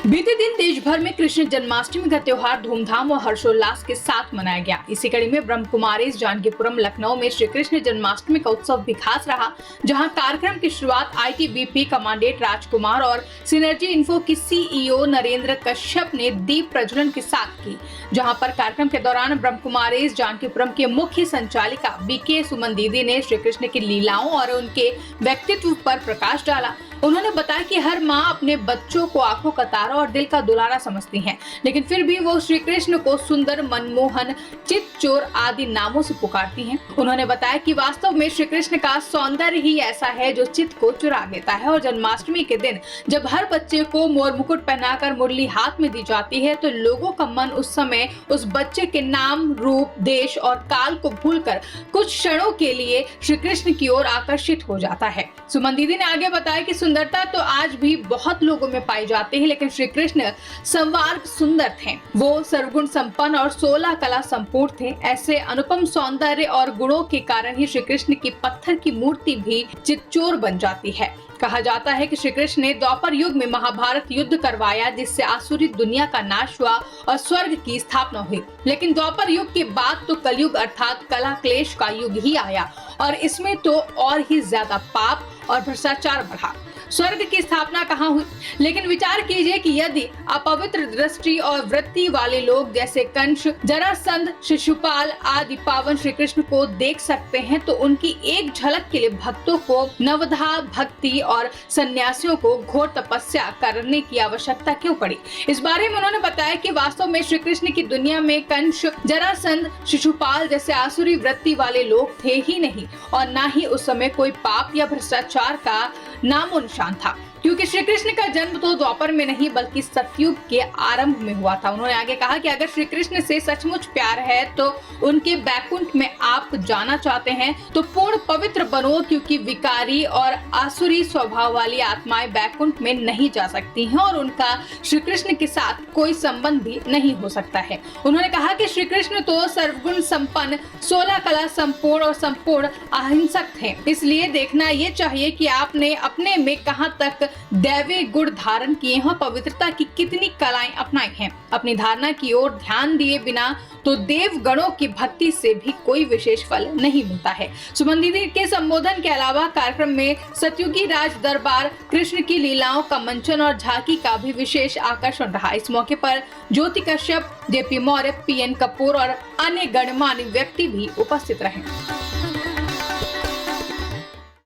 बीते दिन देश भर में कृष्ण जन्माष्टमी का त्योहार धूमधाम और हर्षोल्लास के साथ मनाया गया। इसी कड़ी में ब्रह्म कुमारी जानकीपुरम लखनऊ में श्री कृष्ण जन्माष्टमी का उत्सव भी खास रहा, जहां कार्यक्रम की शुरुआत आईटीबीपी कमांडेंट राजकुमार और सिनर्जी इन्फो की सीईओ नरेंद्र कश्यप ने दीप प्रज्वलन के साथ की। जहां पर कार्यक्रम के दौरान ब्रह्म कुमारी जानकीपुरम के मुख्य संचालिका बीके सुमन दीदी ने श्री कृष्ण की लीलाओं और उनके व्यक्तित्व पर प्रकाश डाला। उन्होंने बताया कि हर माँ अपने बच्चों को आंखों का तारा और दिल का दुलारा समझती हैं, लेकिन फिर भी वो श्री कृष्ण को सुंदर, मनमोहन, चितचोर आदि नामों से पुकारती हैं। उन्होंने बताया कि वास्तव में श्री कृष्ण का सौंदर्य ही ऐसा है जो चित्त को चुरा लेता है और जन्माष्टमी के दिन जब हर बच्चे को मोर मुकुट पहनाकर मुरली हाथ में दी जाती है तो लोगों का मन उस समय उस बच्चे के नाम, रूप, देश और काल को भूलकर कुछ क्षणों के लिए श्री कृष्ण की ओर आकर्षित हो जाता है। सुमन दीदी ने आगे बताया कि सुंदरता तो आज भी बहुत लोगों में पाई जाती है, लेकिन श्री कृष्ण संवार सुंदर थे। वो सर्वगुण संपन्न और 16 कला संपूर्ण थे। ऐसे अनुपम सौंदर्य और गुणों के कारण ही श्री कृष्ण की पत्थर की मूर्ति भी चितचोर बन जाती है। कहा जाता है कि श्री कृष्ण ने द्वापर युग में महाभारत युद्ध करवाया, जिससे आसुरी दुनिया का नाश हुआ और स्वर्ग की स्थापना हुई। लेकिन द्वापर युग के बाद तो कलयुग अर्थात कला क्लेश का युग ही आया और इसमें तो और ही ज्यादा पाप और भ्रष्टाचार बढ़ा। स्वर्ग की स्थापना कहाँ हुई? लेकिन विचार कीजिए कि यदि अपवित्र दृष्टि और वृत्ति वाले लोग जैसे कंस, जरासंध, शिशुपाल आदि पावन श्री कृष्ण को देख सकते हैं तो उनकी एक झलक के लिए भक्तों को नवधा भक्ति और सन्यासियों को घोर तपस्या करने की आवश्यकता क्यों पड़ी? इस बारे में उन्होंने बताया कि वास्तव में श्री कृष्ण की दुनिया में कंस, जरासंध, शिशुपाल जैसे आसुरी वृत्ति वाले लोग थे ही नहीं और न ही उस समय कोई पाप या भ्रष्टाचार का नामो निशान था, क्योंकि श्री कृष्ण का जन्म तो द्वापर में नहीं बल्कि सतयुग के आरंभ में हुआ था। उन्होंने आगे कहा कि अगर श्री कृष्ण से सचमुच प्यार है तो उनके बैकुंठ में आप जाना चाहते हैं तो पूर्ण पवित्र बनो, क्योंकि विकारी और आसुरी स्वभाव वाली आत्माएं बैकुंठ में नहीं जा सकती हैं और उनका श्री कृष्ण के साथ कोई संबंध भी नहीं हो सकता है। उन्होंने कहा कि श्री कृष्ण तो सर्वगुण संपन्न, 16 कला संपूर्ण और संपूर्ण अहिंसक थे। इसलिए देखना ये चाहिए कि आपने अपने में कहां तक दैवीय गुण धारण किए हैं, पवित्रता की कितनी कलाएं अपनाई हैं। अपनी धारणा की ओर ध्यान दिए बिना तो देव गणों की भक्ति से भी कोई विशेष फल नहीं मिलता है। सुमन दीदी के संबोधन के अलावा कार्यक्रम में सतयुगी राज दरबार, कृष्ण की लीलाओं का मंचन और झांकी का भी विशेष आकर्षण रहा। इस मौके पर ज्योति कश्यप, जेपी मौर्य, पीएन कपूर और अन्य गणमान्य व्यक्ति भी उपस्थित रहे।